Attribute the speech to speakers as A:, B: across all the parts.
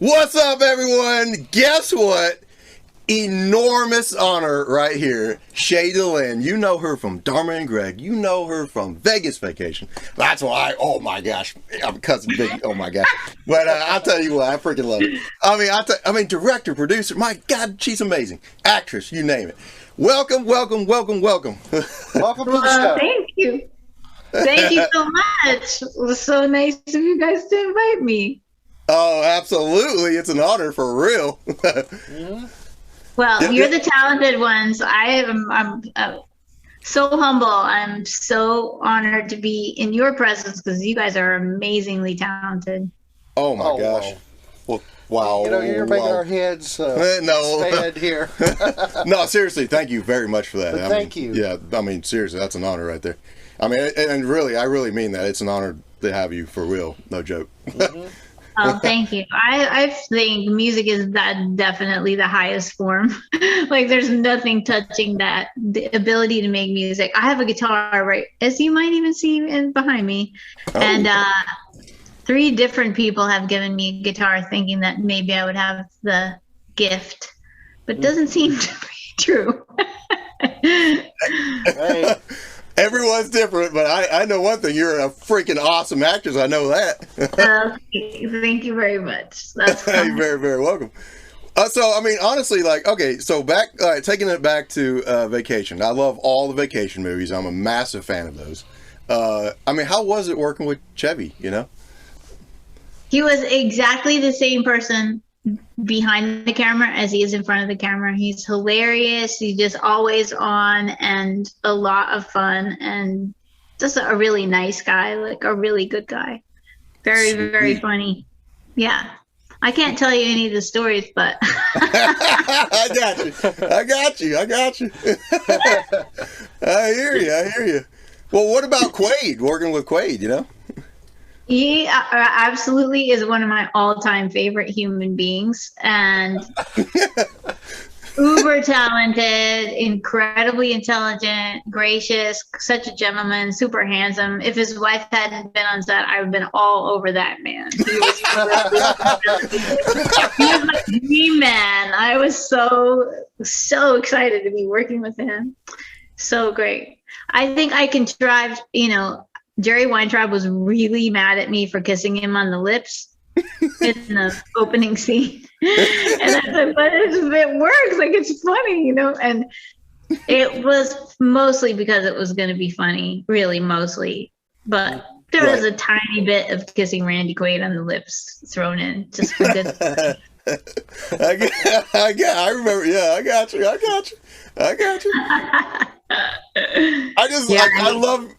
A: What's up, everyone? Guess what? Enormous honor right here. Shae D'lyn. You know her from Dharma and Greg. You know her from Vegas Vacation. That's why, oh my gosh. I'm cousin Big. Oh my gosh. But I'll tell you what, I freaking love it. I mean, director, producer. My God, she's amazing. Actress, you name it. Welcome, welcome, welcome, welcome.
B: Welcome to the show.
C: Thank you. Thank you so much. It was so nice of you guys to invite me.
A: Oh, absolutely. It's an honor for real.
C: Well, you're the talented ones. I'm so humble. I'm so honored to be in your presence because you guys are amazingly talented.
A: Oh my gosh.
B: Wow.
A: Wow.
B: You know, you're making our heads expand here.
A: No, seriously, thank you very much for that.
B: But thank you.
A: Yeah, I mean, seriously, that's an honor right there. I mean, and really, I really mean that. It's an honor to have you for real. No joke.
C: Oh, thank you. I think music is definitely the highest form. Like, there's nothing touching that. The ability to make music. I have a guitar, right, as you might even see behind me. Oh. And 3 different people have given me a guitar thinking that maybe I would have the gift, but it doesn't seem to be true.
B: Right.
A: Everyone's different, but I know one thing. You're a freaking awesome actress. I know that.
C: Thank you very much. That's
A: You're very, very welcome. So, I mean, honestly, like, okay, so taking it back to Vacation. I love all the Vacation movies. I'm a massive fan of those. I mean, how was it working with Chevy, you know?
C: He was exactly the same person behind the camera as he is in front of the camera. He's hilarious. He's just always on and a lot of fun and just a really nice guy, like a really good guy. Very, Sweet. Very funny. Yeah. I can't tell you any of the stories, but
A: I got you. I hear you. Well, what about Quaid, working with Quaid, you know?
C: He absolutely is one of my all-time favorite human beings, and uber talented, incredibly intelligent, gracious, such a gentleman, super handsome. If his wife hadn't been on set, I would have been all over that man. He was my dream man. I was so excited to be working with him. So great. I think I can drive, you know, Jerry Weintraub was really mad at me for kissing him on the lips in the opening scene. And I said, but it works. Like, it's funny, you know? And it was mostly because it was going to be funny, really mostly. But there was a tiny bit of kissing Randy Quaid on the lips thrown in just for good.
A: I remember. Yeah, I got you.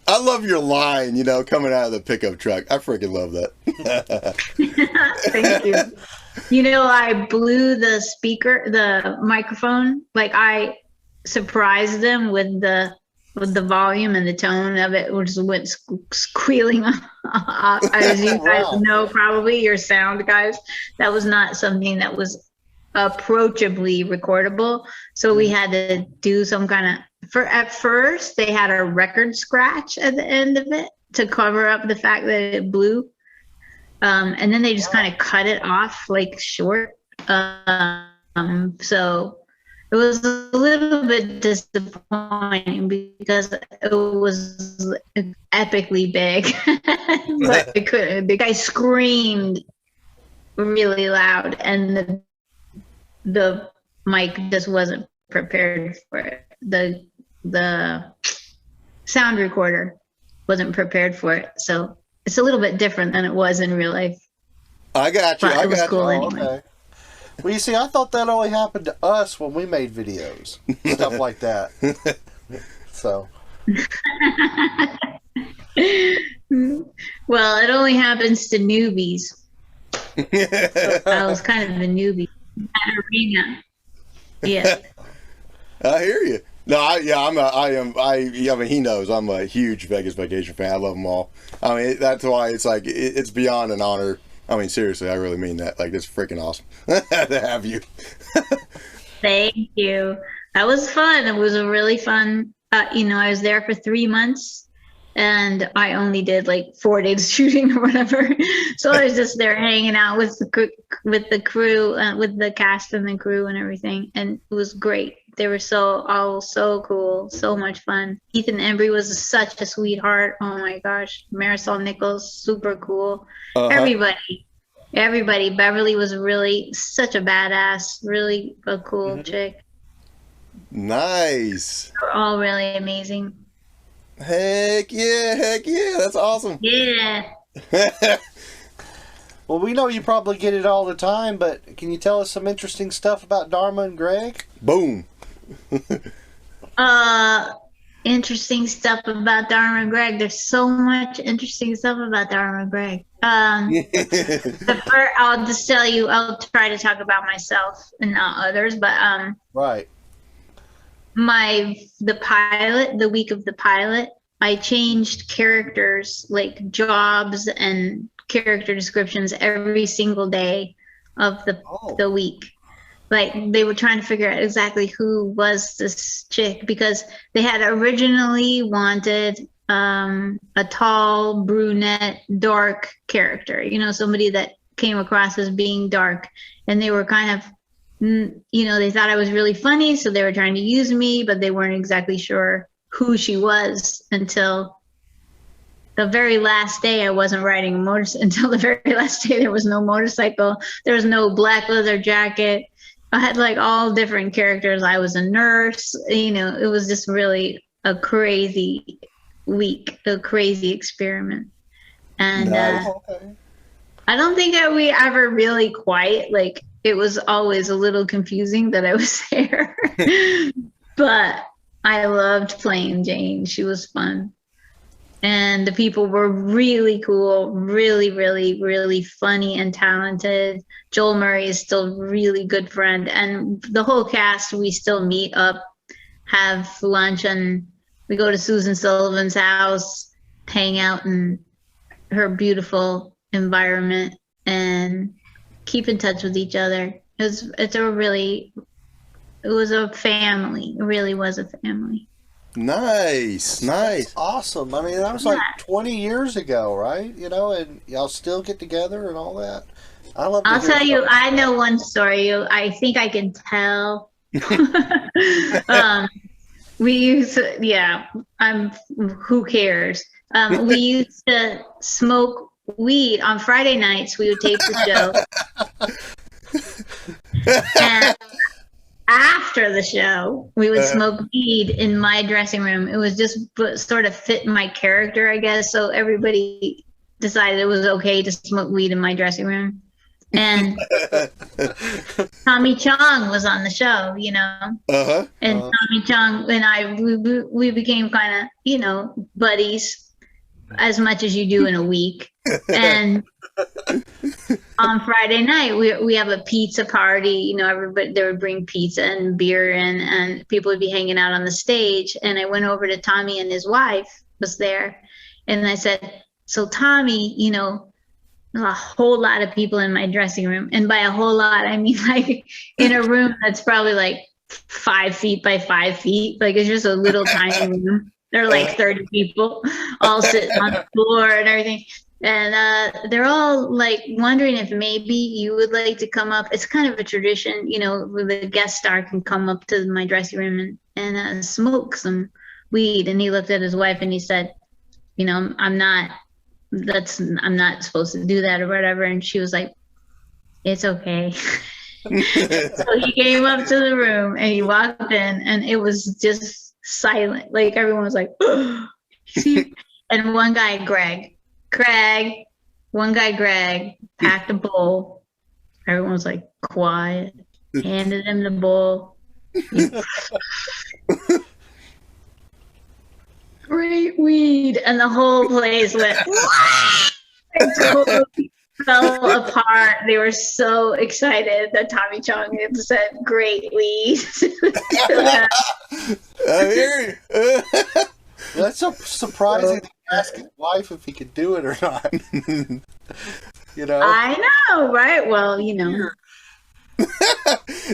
A: I love your line, you know, coming out of the pickup truck. I freaking love that.
C: Thank you. You know, I blew the microphone, like I surprised them with the volume and the tone of it, which went squealing off. As you guys know, probably your sound guys, that was not something that was approachably recordable. So we had to do some kind of, at first they had a record scratch at the end of it to cover up the fact that it blew. And then they just kind of cut it off like short. So it was a little bit disappointing because it was epically big, but it couldn't. The guy screamed really loud, and the mic just wasn't prepared for it. The sound recorder wasn't prepared for it, so it's a little bit different than it was in real life.
A: I got you.
C: But it was cool anyway.
B: Okay. Well, you see, I thought that only happened to us when we made videos, stuff like that. So.
C: Well, it only happens to newbies. So I was kind of a newbie in that arena. Yeah.
A: I hear you. No, I mean, he knows I'm a huge Vegas Vacation fan. I love them all. I mean, that's why it's like, it's beyond an honor. I mean, seriously, I really mean that. Like, it's freaking awesome to have you.
C: Thank you. That was fun. It was a really fun, you know, I was there for 3 months and I only did like 4 days shooting or whatever. So I was just there hanging out with the crew, with the cast and the crew and everything, and it was great. They were all so cool, so much fun. Ethan Embry was such a sweetheart. Oh my gosh, Marisol Nichols, super cool. Everybody. Beverly was really such a badass, really a cool chick.
A: Nice.
C: They were all really amazing.
A: Heck yeah, that's awesome.
C: Yeah.
B: Well, we know you probably get it all the time, but can you tell us some interesting stuff about Dharma and Greg?
A: Boom.
C: Interesting stuff about Dharma and Greg. There's so much interesting stuff about Dharma and Greg. I'll just tell you, I'll try to talk about myself and not others, but
B: right.
C: The week of the pilot, I changed characters, like jobs and character descriptions every single day of the week. Like they were trying to figure out exactly who was this chick, because they had originally wanted a tall, brunette, dark character, somebody that came across as being dark, and they were kind of, they thought I was really funny, so they were trying to use me, but they weren't exactly sure who she was until the very last day. I wasn't riding a motorcycle until the very last day. There was no motorcycle. There was no black leather jacket. I had like all different characters. I was a nurse. It was just really a crazy week, a crazy experiment. And I don't think that we ever really quite, like, it was always a little confusing that I was there. But I loved playing Jane. She was fun. And the people were really cool, really, really, really funny and talented. Joel Murray is still a really good friend. And the whole cast, we still meet up, have lunch, and we go to Susan Sullivan's house, hang out in her beautiful environment, and keep in touch with each other. It was a family. It really was a family.
A: Nice.
B: That's awesome. I mean, that was like 20 years ago, right? And y'all still get together and all that. I'll tell
C: you, I know one story. I think I can tell. Who cares? We used to smoke weed on Friday nights. We would tape the show. And after the show, we would smoke weed in my dressing room. It was just sort of fit my character, I guess. So everybody decided it was okay to smoke weed in my dressing room. And Tommy Chong was on the show, and Tommy Chong and I, we became kind of, buddies, as much as you do in a week. And on Friday night, we have a pizza party. Everybody, they would bring pizza and beer in, and people would be hanging out on the stage. And I went over to Tommy, and his wife was there, and I said, "So Tommy, there's a whole lot of people in my dressing room, and by a whole lot, I mean like in a room that's probably like 5 feet by 5 feet. Like it's just a little tiny room. There are like 30 people all sitting on the floor and everything." And they're all like wondering if maybe you would like to come up. It's kind of a tradition, where the guest star can come up to my dressing room and smoke some weed. And he looked at his wife and he said, I'm not supposed to do that or whatever. And she was like, "It's okay." So he came up to the room and he walked in, and it was just silent. Like everyone was like, and one guy, Greg, packed a bowl. Everyone was like quiet, handed him the bowl. Great weed. And the whole place went, it totally fell apart. They were so excited that Tommy Chong had said great weed.
A: I hear you.
B: That's so surprising to ask his wife if he could do it or not.
C: I know, right? Well,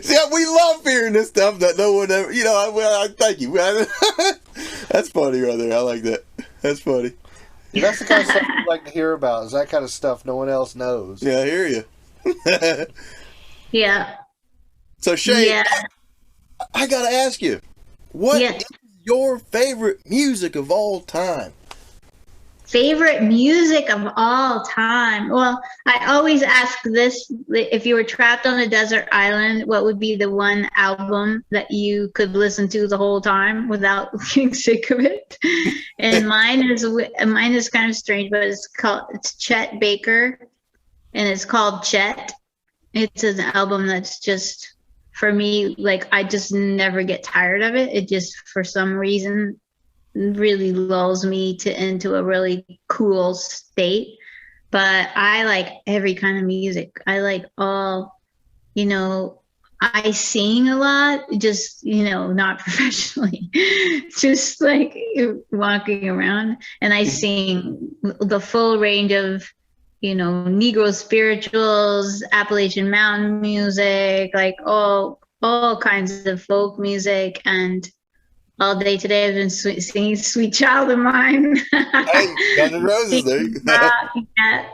A: See, we love hearing this stuff that no one ever, I thank you. That's funny right there. I like that. That's funny.
B: Yeah, that's the kind of stuff we like to hear about. Is that kind of stuff no one else knows.
A: Yeah, I hear you.
C: Yeah.
A: So Shae,
C: Yeah.
A: I gotta ask you, what
C: Yes.
A: is your favorite music of all time?
C: Favorite music of all time. Well, I always ask this: if you were trapped on a desert island, what would be the one album that you could listen to the whole time without getting sick of it? And mine is kind of strange, but it's Chet Baker, and it's called Chet. It's an album that's just, for me, like, I just never get tired of it. It just, for some reason, really lulls me into a really cool state. But I like every kind of music. I like all, I sing a lot, just, not professionally, just like walking around. And I sing the full range of, Negro spirituals, Appalachian Mountain music, like all kinds of folk music. And all day today I've been singing Sweet Child of Mine.
A: Hey, Guns N' Roses, there you go.
C: Yeah,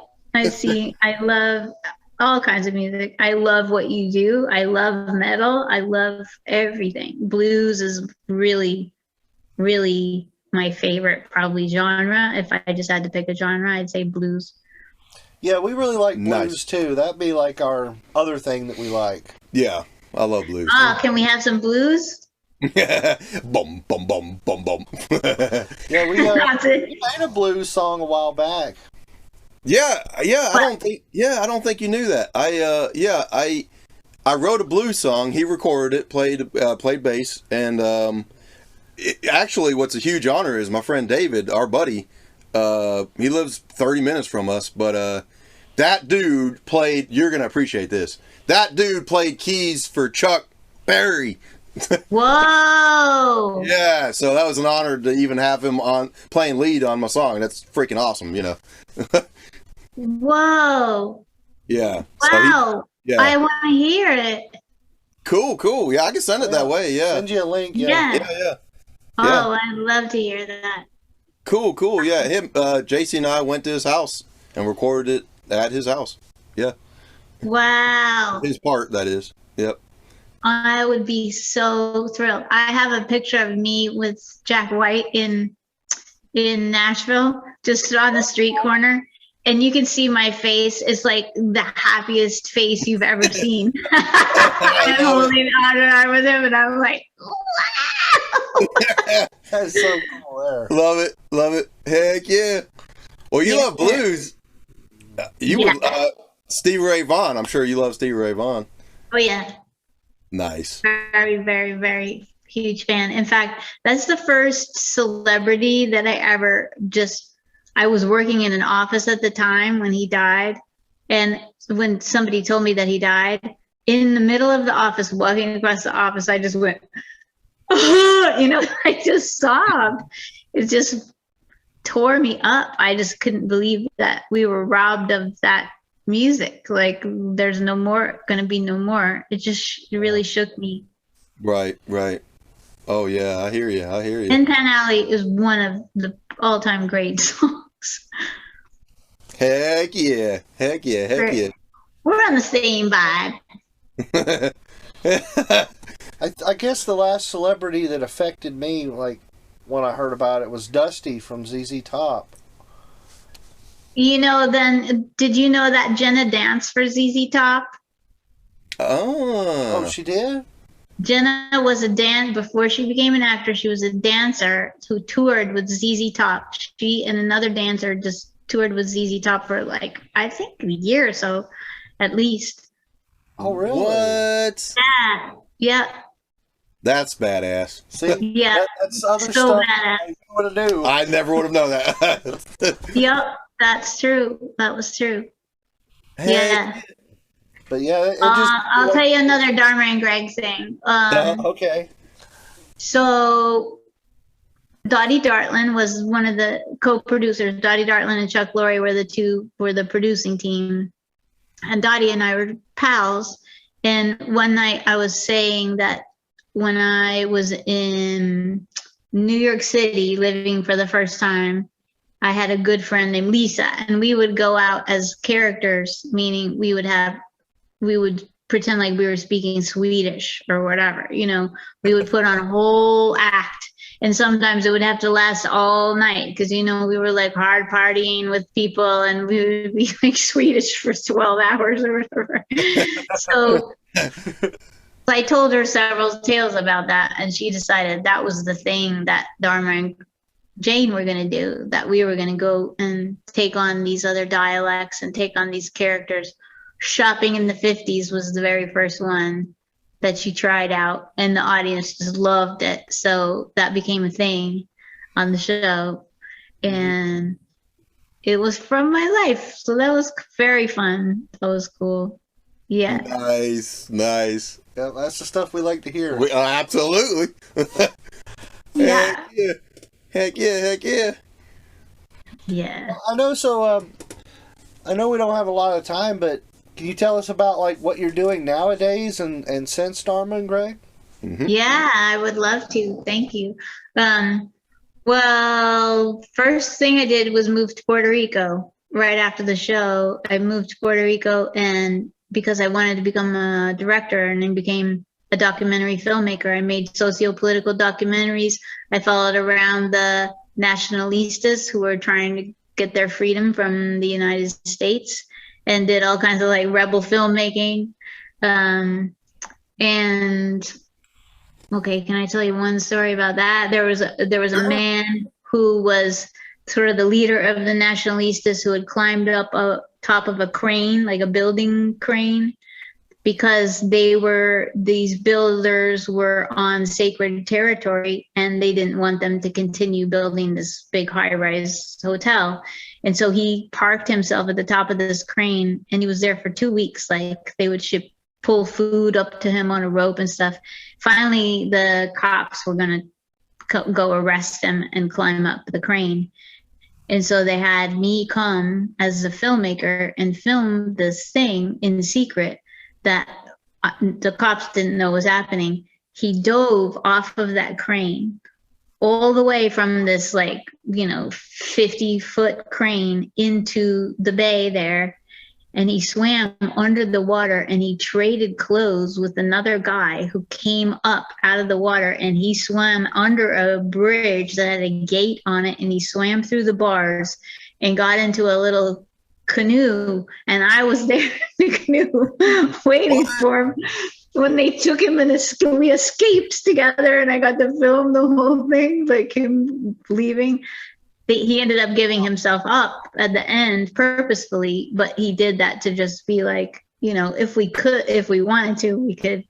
C: I love all kinds of music. I love what you do. I love metal. I love everything. Blues is really, really my favorite probably genre. If I just had to pick a genre, I'd say blues.
B: Yeah, we really like blues
A: Nice.
B: too. That'd be like our other thing that we like.
A: Yeah, I love blues.
C: Can we have some blues?
A: Bum bum bum bum bum.
B: Yeah, we
C: That's it.
B: made a blues song a while back.
A: Yeah. I don't think you knew that. I wrote a blues song. He recorded it, played bass, and actually, what's a huge honor is my friend David, our buddy. He lives 30 minutes from us, but that dude played. You're gonna appreciate this. That dude played keys for Chuck Berry.
C: Whoa!
A: Yeah, so that was an honor to even have him on playing lead on my song. That's freaking awesome,
C: Whoa!
A: Yeah.
C: Wow!
A: Yeah.
C: I want to hear it.
A: Cool. Yeah, I can send it that way. Yeah.
B: Send you a link.
C: Yeah.
A: Yeah.
C: Oh, I'd love to hear that.
A: Cool. Yeah, him, Jacy and I went to his house and recorded it at his house. Yeah.
C: Wow.
A: His part, that is. Yep.
C: I would be so thrilled. I have a picture of me with Jack White in Nashville, just on the street corner, and you can see my face. It's like the happiest face you've ever seen. I'm holding on with him, and I'm like, wow.
B: That's so cool there.
A: Love it. Heck yeah. Well, you love blues. You would, Stevie Ray Vaughan. I'm sure you love Stevie Ray Vaughan.
C: Oh yeah.
A: Nice.
C: Very, very, very huge fan. In fact, that's the first celebrity that I was working in an office at the time when he died. And when somebody told me that he died, in the middle of the office, walking across the office, I just went, I just sobbed. It just tore me up. I just couldn't believe that we were robbed of that music. Like, there's gonna be no more. It really shook me.
A: Right. Oh yeah, I hear you.
C: Tin Pan Alley is one of the all-time great songs.
A: Heck yeah.
C: We're on the same vibe.
B: I guess the last celebrity that affected me, like when I heard about it, was Dusty from ZZ Top.
C: Then did you know that Jenna danced for ZZ Top?
A: Oh,
B: she did?
C: Jenna was before she became an actor, she was a dancer who toured with ZZ Top. She and another dancer just toured with ZZ Top for I think a year or so, at least.
B: Oh, really?
A: What?
C: Yeah.
A: That's badass.
B: See,
C: yeah.
B: That's other
C: So
B: stuff
C: badass.
B: I want to do.
A: I never would have known that.
C: Yep, that's true. That was true.
A: Hey.
C: Yeah.
B: But yeah,
C: I'll tell you another Dharma and Greg thing.
B: Okay.
C: So Dottie Dartland was one of the co-producers. Dottie Dartland and Chuck Lorre were the producing team. And Dottie and I were pals. And one night I was saying that when I was in New York City living for the first time, I had a good friend named Lisa, and we would go out as characters, meaning we would pretend like we were speaking Swedish or whatever, we would put on a whole act. And sometimes it would have to last all night because, we were like hard partying with people and we would be like Swedish for 12 hours or whatever. So I told her several tales about that, and she decided that was the thing that Dharma and Jane were going to do, that we were going to go and take on these other dialects and take on these characters. Shopping in the 50s was the very first one that she tried out, and the audience just loved it. So that became a thing on the show, and it was from my life. So that was very fun. That was cool. Yeah.
A: Nice.
B: Yeah, that's the stuff we like to hear.
A: Absolutely.
C: Yeah.
A: Heck yeah.
C: Yeah.
B: I know. So I know we don't have a lot of time, but can you tell us about like what you're doing nowadays and since Dharma and Greg?
A: Mm-hmm.
C: Yeah, I would love to. Thank you. Well, first thing I did was move to Puerto Rico right after the show. I moved to Puerto Rico, and because I wanted to become a director, and then became a documentary filmmaker. I made socio-political documentaries. I followed around the nationalistas who were trying to get their freedom from the United States, and did all kinds of like rebel filmmaking. And okay, can I tell you one story about that? There was a man who was sort of the leader of the nationalistas who had climbed up a top of a crane, like a building crane, because these builders were on sacred territory and they didn't want them to continue building this big high-rise hotel. And so he parked himself at the top of this crane, and he was there for 2 weeks. Like, they would pull food up to him on a rope and stuff. Finally, the cops were going to go arrest him and climb up the crane. And so they had me come as a filmmaker and film this thing in secret that the cops didn't know was happening. He dove off of that crane all the way from this 50-foot crane into the bay there. And he swam under the water, and he traded clothes with another guy who came up out of the water, and he swam under a bridge that had a gate on it, and he swam through the bars and got into a little canoe, and I was there in the canoe waiting for him when they took him, and we escaped together, and I got to film the whole thing, like him leaving. He ended up giving himself up at the end purposefully, but he did that to just be like, if we wanted to, we could.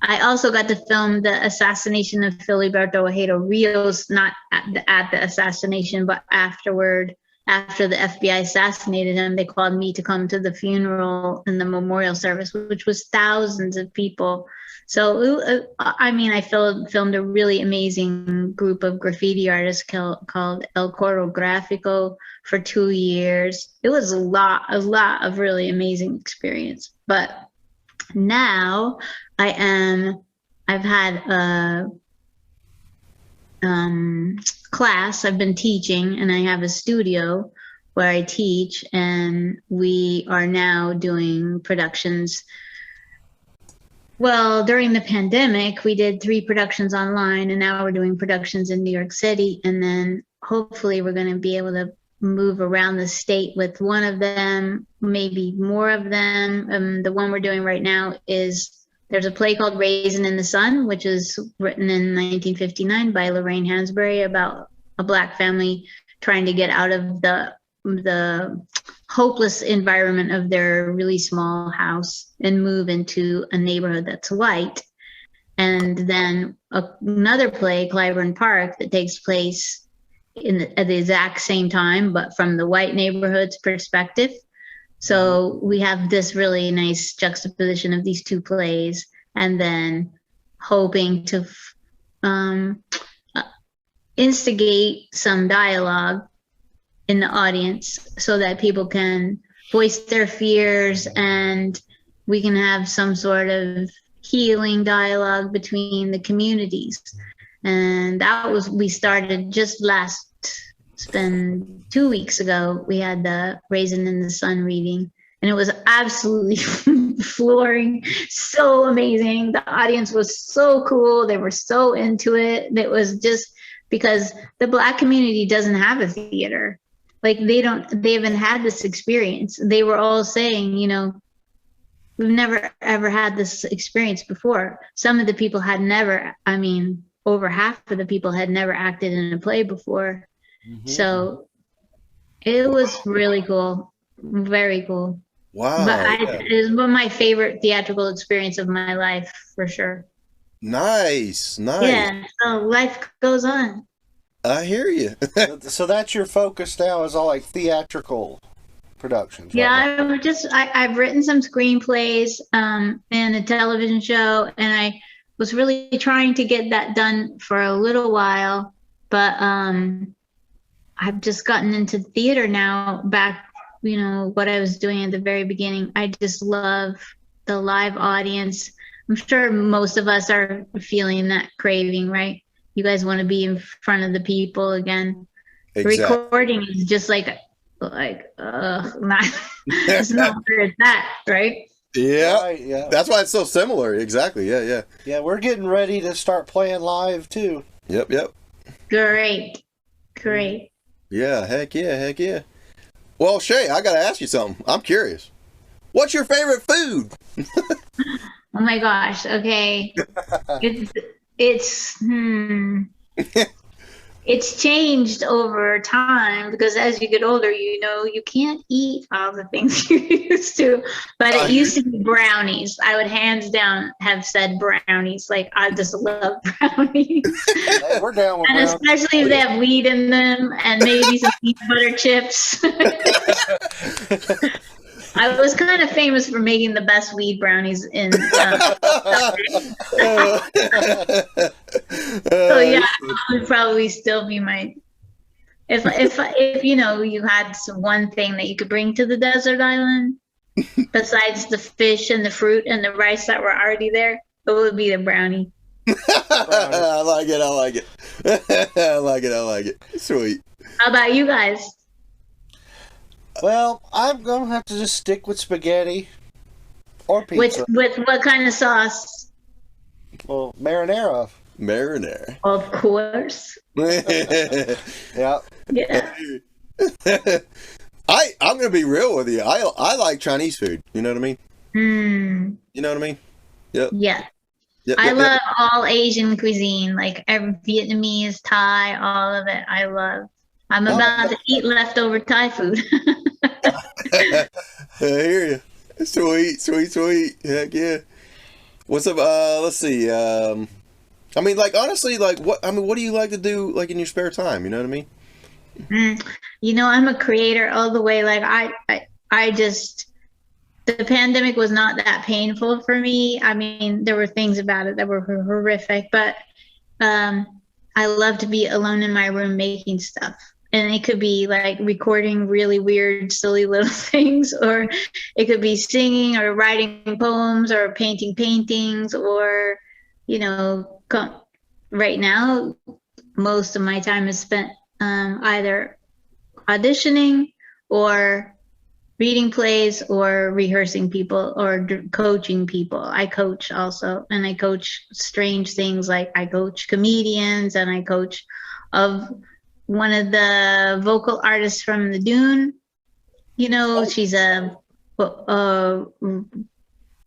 C: I also got to film the assassination of Filiberto Ojeda Rios, not at the assassination, but afterward. After the FBI assassinated him, they called me to come to the funeral and the memorial service, which was thousands of people. So, I filmed a really amazing group of graffiti artists called El Coro Gráfico for 2 years. It was a lot of really amazing experience. But now I've had a class. I've been teaching, and I have a studio where I teach, and we are now doing productions. Well, during the pandemic, we did 3 productions online, and now we're doing productions in New York City. And then hopefully we're going to be able to move around the state with one of them, maybe more of them. The one we're doing right now there's a play called Raisin in the Sun, which is written in 1959 by Lorraine Hansberry, about a Black family trying to get out of the hopeless environment of their really small house and move into a neighborhood that's white. And then another play, Clyburn Park, that takes place at the exact same time, but from the white neighborhood's perspective. So we have this really nice juxtaposition of these 2 plays, and then hoping to instigate some dialogue in the audience so that people can voice their fears, and we can have some sort of healing dialogue between the communities. And we started just last it's been 2 weeks ago, we had the Raisin in the Sun reading, and it was absolutely flooring, so amazing. The audience was so cool. They were so into it. It was just because the Black community doesn't have a theater. Like they haven't had this experience. They were all saying, we've never ever had this experience before. Some of the people had never, over half of the people had never acted in a play before. Mm-hmm. So it was really cool. Very cool.
A: Wow.
C: But it was one of my favorite theatrical experience of my life, for sure.
A: Nice.
C: Yeah, so life goes on.
A: I hear you.
B: So that's your focus now, is all like theatrical productions.
C: Yeah, right? I've written some screenplays and a television show, and I was really trying to get that done for a little while, but I've just gotten into theater now, back, what I was doing at the very beginning. I just love the live audience. I'm sure most of us are feeling that craving, right? You guys want to be in front of the people again. Exactly. Recording is just not it's not where it's at, right?
A: Yeah.
B: Right, yeah.
A: That's why it's so similar. Exactly. Yeah.
B: Yeah, we're getting ready to start playing live too.
A: Yep.
C: Great.
A: Yeah, heck yeah. Well, Shae, I gotta ask you something. I'm curious. What's your favorite food?
C: Oh my gosh. Okay. It's changed over time, because as you get older, you can't eat all the things you used to. But it used to be brownies. I would hands down have said brownies. Like, I just love brownies.
B: Hey, we're down with
C: and brownies. Especially if they have weed in them and maybe some peanut butter chips. I was kind of famous for making the best weed brownies in. So yeah, that would probably still be my. If you had one thing that you could bring to the desert island, besides the fish and the fruit and the rice that were already there, it would be the brownie.
A: I like it. I like it. Sweet.
C: How about you guys?
B: Well, I'm going to have to just stick with spaghetti or pizza.
C: With what kind of sauce?
B: Well, marinara.
C: Of course.
B: Yeah.
A: I'm going to be real with you. I like Chinese food. You know what I mean? You know what I mean? Yep.
C: Yeah. I love all Asian cuisine, like every Vietnamese, Thai, all of it. I love. I'm about to eat leftover Thai food.
A: I hear you. Sweet. Heck yeah. What's up? Let's see. Honestly, what do you like to do, in your spare time? You know what I mean?
C: I'm a creator all the way. Like I just, the pandemic was not that painful for me. I mean, there were things about it that were horrific, but I love to be alone in my room making stuff. And it could be like recording really weird, silly little things, or it could be singing or writing poems or painting paintings, or, right now, most of my time is spent either auditioning or reading plays or rehearsing people or coaching people. I coach also, and I coach strange things, like I coach comedians, and I coach one of the vocal artists from the Dune. She's a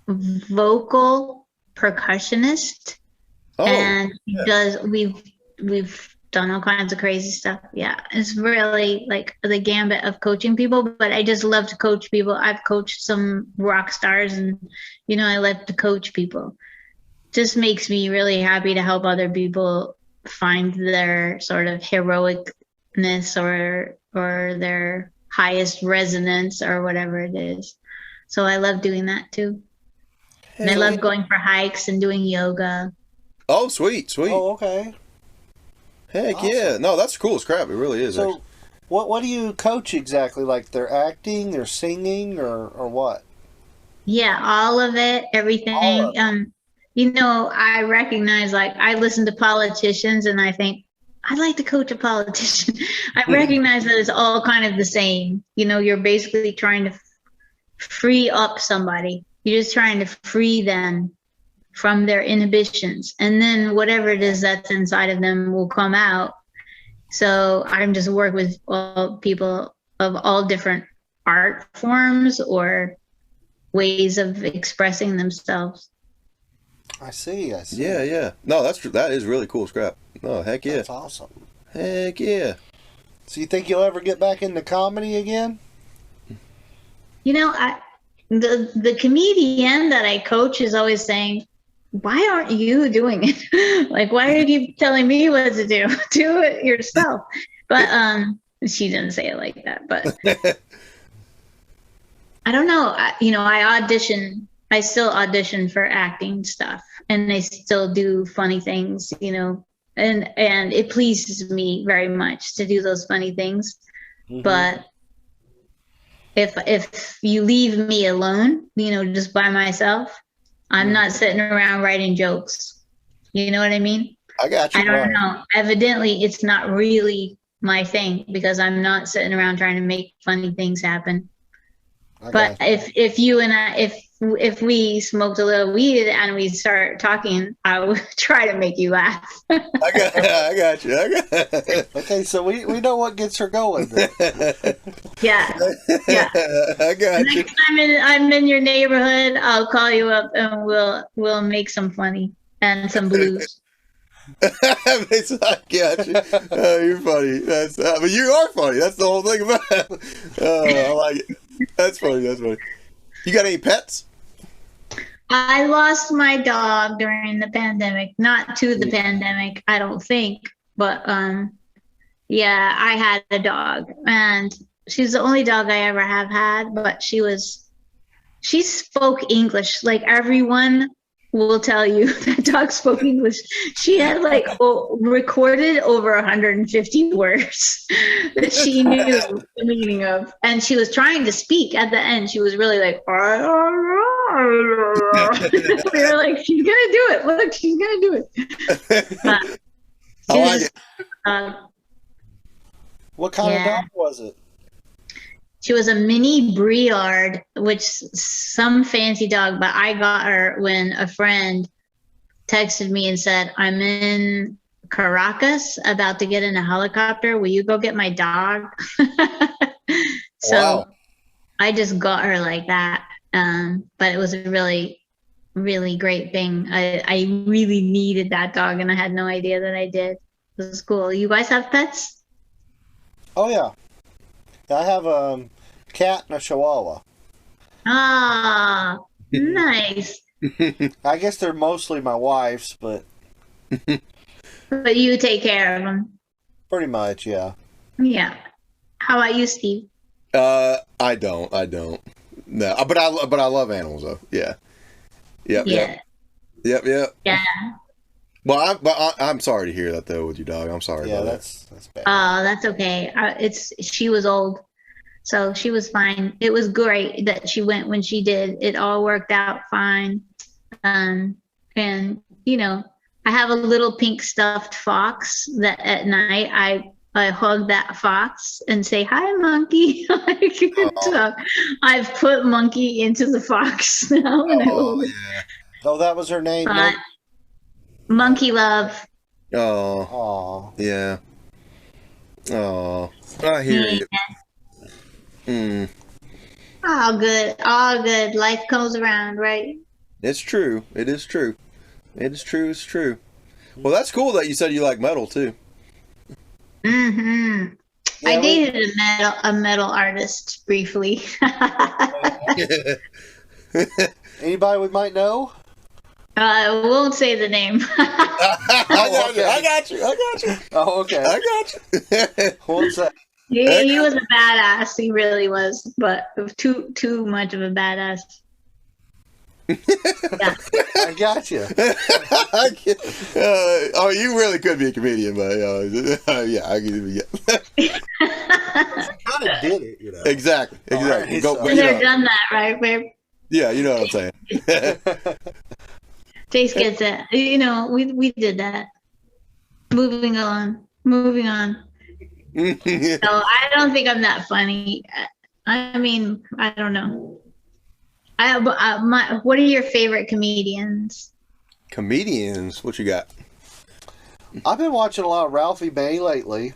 C: vocal percussionist, and we've done all kinds of crazy stuff. Yeah, it's really like the gambit of coaching people, but I just love to coach people. I've coached some rock stars, and I love to coach people. Just makes me really happy to help other people find their sort of heroicness or their highest resonance or whatever it is. So I love doing that too. And I love going for hikes and doing yoga.
A: Oh, sweet.
B: Oh, okay.
A: Heck awesome. Yeah. No, that's cool as crap. It really is.
B: So what do you coach exactly? Like their acting, their singing, or what?
C: Yeah, all of it, everything. I recognize, I listen to politicians and I think, I'd like to coach a politician. I recognize that it's all kind of the same. You know, you're basically trying to free up somebody. You're just trying to free them from their inhibitions. And then whatever it is that's inside of them will come out. So I'm just work with all people of all different art forms or ways of expressing themselves.
B: I see.
A: Yeah. No, that is really cool, Scrap. No, heck yeah.
B: That's awesome.
A: Heck yeah.
B: So you think you'll ever get back into comedy again?
C: You know, the comedian that I coach is always saying, why aren't you doing it? Like, why are you telling me what to do? Do it yourself. But she didn't say it like that. But I don't know. I still audition for acting stuff, and I still do funny things, you know, and it pleases me very much to do those funny things. Mm-hmm. But if you leave me alone, you know, just by myself, I'm not sitting around writing jokes. You know what I mean?
A: I got you.
C: I don't know. Evidently, it's not really my thing because I'm not sitting around trying to make funny things happen. But if you and I, if we smoked a little weed and we start talking, I would try to make you laugh.
A: I got you.
B: Okay, so we know what gets her going then.
C: Yeah.
A: I got you.
C: Next time I'm in your neighborhood, I'll call you up and we'll make some funny and some blues.
A: I got you. You're funny. But you are funny. That's the whole thing about it. I like it. That's funny. You got any pets?
C: I lost my dog during the pandemic. Not to the pandemic, I don't think. But yeah, I had a dog. And she's the only dog I ever have had. But she spoke English. Like everyone will tell you that dog spoke English. She had like recorded over 150 words that she knew the meaning of. And she was trying to speak at the end. She was really like, we were like, she's going to do it. Look, she's going to do it.
A: I like it.
B: What kind of dog was it?
C: She was a mini Briard, which some fancy dog, but I got her when a friend texted me and said, I'm in Caracas about to get in a helicopter. Will you go get my dog? So wow. I just got her like that. But it was a really, really great thing. I really needed that dog and I had no idea that I did. It was cool. You guys have pets?
B: Oh, yeah. I have a cat and a chihuahua.
C: Ah, nice.
B: I guess they're mostly my wife's, but...
C: But you take care of them?
B: Pretty much, yeah.
C: Yeah. How about you, Steve?
A: I don't. No, but I love animals, though. Yeah. Yep.
C: Yeah.
A: Well, I'm sorry to hear that though with your dog. I'm sorry.
B: Yeah,
A: about
B: that's bad.
C: That's okay. She was old, so she was fine. It was great that she went when she did. It all worked out fine. And you know, I have a little pink stuffed fox that at night I hug that fox and say, hi, monkey. So I've put monkey into the fox now.
B: Oh, that was her name.
C: Monkey love.
B: Oh.
A: Yeah. Oh. I hear you.
C: All good. Life comes around, right?
A: It's true. It is true. It's true. Well, that's cool that you said you like metal too.
C: Mm-hmm. Yeah, I dated a metal artist briefly.
B: Anybody we might know?
C: I won't say the name.
A: I got you.
B: Oh, okay.
A: I got you.
B: What's that?
C: He was a badass. He really was, but too much of a badass. Yeah.
B: I got you.
A: You really could be a comedian, but yeah, I can. Yeah.
B: Kind of did it, you know.
A: Exactly.
B: Right,
A: Go,
C: Been there, done that, right, babe?
A: Yeah, you know what I'm saying.
C: Taste gets it. You know, we did that. Moving on. Moving on. So I don't think I'm that funny. I mean, I don't know. What are your favorite comedians?
A: Comedians, what you got?
B: I've been watching a lot of Ralphie May lately.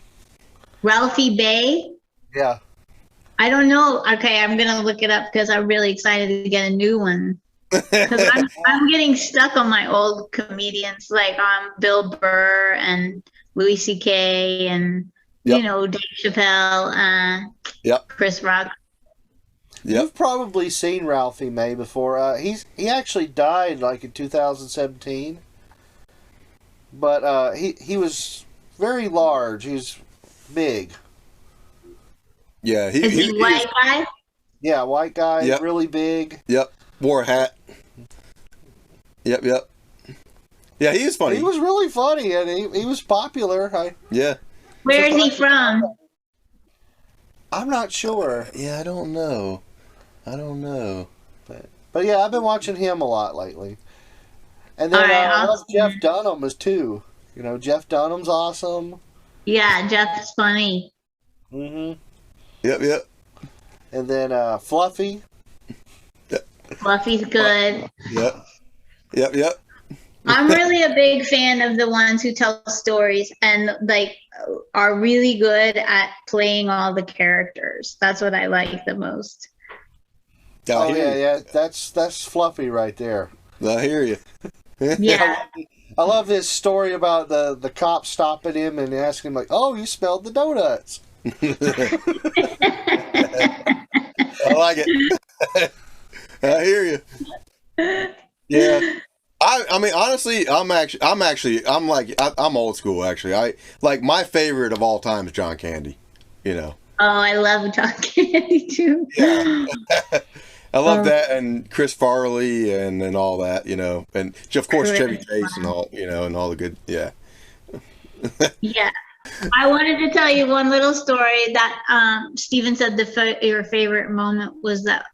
C: Ralphie Bay?
B: Yeah.
C: I don't know. Okay, I'm gonna look it up because I'm really excited to get a new one. Because I'm getting stuck on my old comedians like Bill Burr and Louis C.K. and
A: Yep.
C: you know Dave Chappelle,
A: Yep.
C: Chris Rock.
A: Yep.
B: You've probably seen Ralphie May before. He actually died like in 2017. But he was very large. He was big.
A: Yeah,
C: Is he white guy?
B: Yeah, white guy,
A: Yep.
B: really big.
A: Yep. Wore a hat. Yep. Yeah, he is funny.
B: He was really funny, and he was popular.
A: Yeah.
C: Where is he from?
B: I'm not sure.
A: Yeah, I don't know.
B: But yeah, I've been watching him a lot lately. And then
C: All right,
B: I love
C: awesome.
B: Jeff Dunham as too. You know, Jeff Dunham's awesome.
C: Yeah, Jeff's funny.
B: Mm-hmm.
A: Yep.
B: And then Fluffy.
C: Fluffy's good.
A: Yep.
C: I'm really a big fan of the ones who tell stories and like are really good at playing all the characters. That's what I like the most.
B: Oh
A: I hear you.
B: yeah. That's Fluffy right there.
A: I hear you.
C: Yeah.
B: I love his story about the cop stopping him and asking him like, "Oh, you smelled the donuts."
A: I like it. I hear you. Yeah. I mean, honestly, I'm old school. Actually, I like my favorite of all time is John Candy. You know.
C: Oh, I love John Candy too.
A: Yeah. I love that, and Chris Farley and all that. You know, and of course Chevy Chase and all. You know, and all the good. Yeah.
C: Yeah. I wanted to tell you one little story that Steven said your favorite moment was that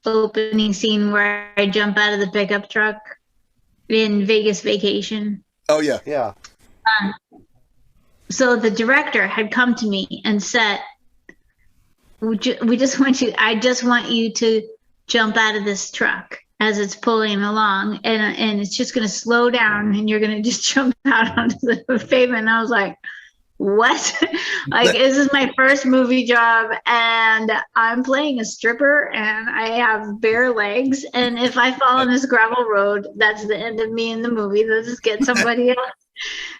C: opening scene where I jump out of the pickup truck in Vegas Vacation.
A: Oh yeah.
B: Yeah.
C: So the director had come to me and said, I just want you to jump out of this truck as it's pulling along, and it's just going to slow down, and you're going to just jump out onto the pavement. And I was like, what? Like, this is my first movie job, and I'm playing a stripper, and I have bare legs, and if I fall on this gravel road, that's the end of me in the movie. Let's just get somebody else.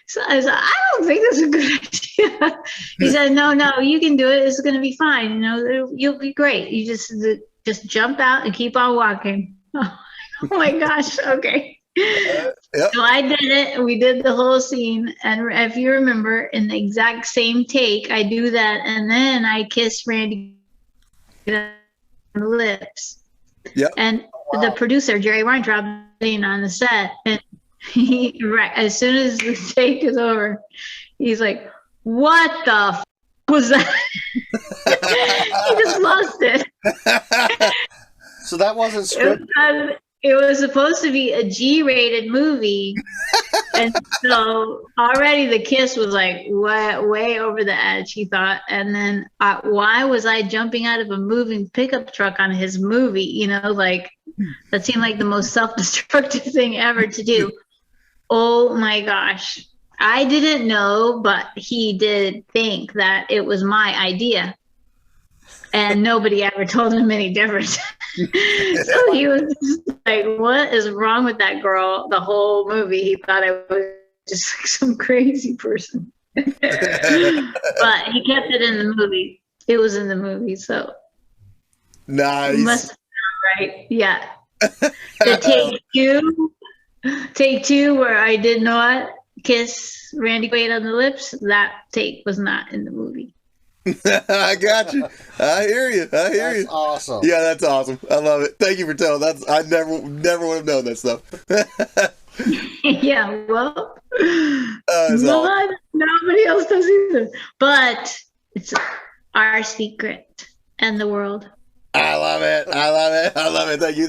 C: So I was like, I don't think that's a good idea. He said, no, you can do it. It's going to be fine. You know, you'll be great. You just jump out and keep on walking. Oh my gosh. Okay.
A: Yep.
C: So I did it. We did the whole scene. And if you remember, in the exact same take, I do that. And then I kiss Randy on the lips.
A: Yep.
C: And the producer, Jerry Weintraub, on the set. And as soon as the take is over, he's like, what the was that? He just lost it.
B: So that wasn't scripted.
C: It was supposed to be a G-rated movie, and so already the kiss was like way over the edge, he thought. And then why was I jumping out of a moving pickup truck on his movie? You know, like that seemed like the most self-destructive thing ever to do. Oh my gosh. I didn't know, but he did think that it was my idea. And nobody ever told him any different. So he was just like, what is wrong with that girl? The whole movie, he thought I was just like some crazy person. But he kept it in the movie. It was in the movie, so.
A: Nice.
C: Must have been right. Yeah. The take two where I did not kiss Randy Quaid on the lips, that take was not in the movie.
A: I got you. I hear you.
B: That's awesome.
A: Yeah, that's awesome. I love it. Thank you for telling. I never would have known that stuff.
C: Yeah, well,
A: awesome.
C: nobody else does either. But it's our secret and the world.
A: I love it. Thank you.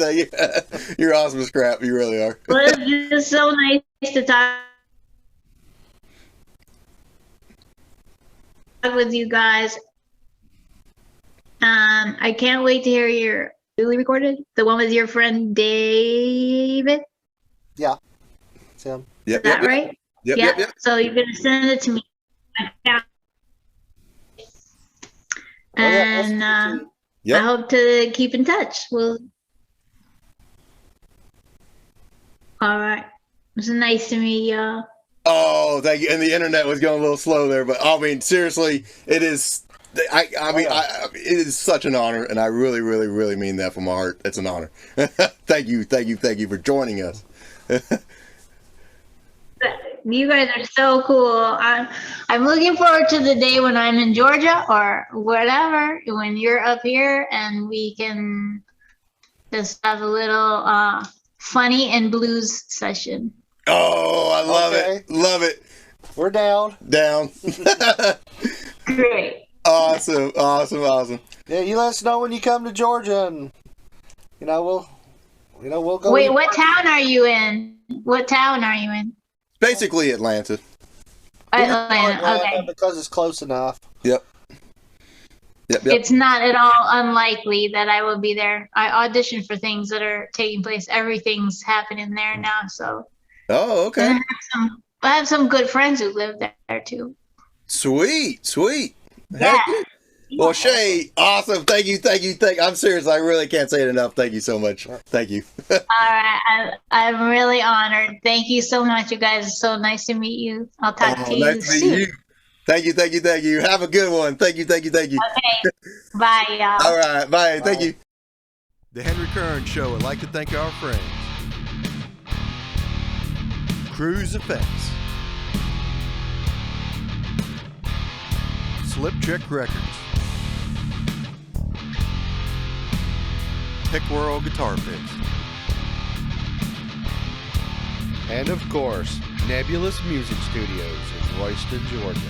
A: You're awesome as crap. You really are.
C: Well, it's just so nice to talk. with you guys. I can't wait to hear your newly recorded, the one with your friend David.
B: Yeah. Tim.
A: Yep,
C: Is that right?
A: Yep.
C: So you're gonna send it to me. And I hope to keep in touch. Well, all right. It was nice to meet y'all.
A: Oh, thank you. And the internet was going a little slow there, but I mean, seriously, it is. It is such an honor, and I really, really, really mean that from my heart. It's an honor. Thank you for joining us.
C: You guys are so cool. I'm looking forward to the day when I'm in Georgia or whatever, when you're up here and we can just have a little funny and blues session.
A: Oh, I love it. Love it.
B: We're down.
C: Great.
A: Awesome.
B: Yeah, you let us know when you come to Georgia, and we'll go.
C: Wait, what town are you in? What town are you in?
A: Basically Atlanta.
C: Atlanta, okay.
B: Because it's close enough.
A: Yep.
C: It's not at all unlikely that I will be there. I auditioned for things that are taking place. Everything's happening there now, so.
A: Oh, okay.
C: And I have some good friends who live there too.
A: Sweet.
C: Yeah.
A: Well, Shae, awesome. Thank you. I'm serious. I really can't say it enough. Thank you so much. Thank you.
C: All right. I'm really honored. Thank you so much, you guys. It's so nice to meet you. I'll talk to you soon.
A: Thank you. Have a good one. Thank you.
C: Okay. Bye, y'all.
A: All right. Bye.
B: Bye.
A: Thank you. The Henry-Kern Show would like to thank our friends. Kruse Effects. Slip Trick Records. Pick World Guitar Picks.
B: And of course, Nebulous Music Studios in Royston, Georgia.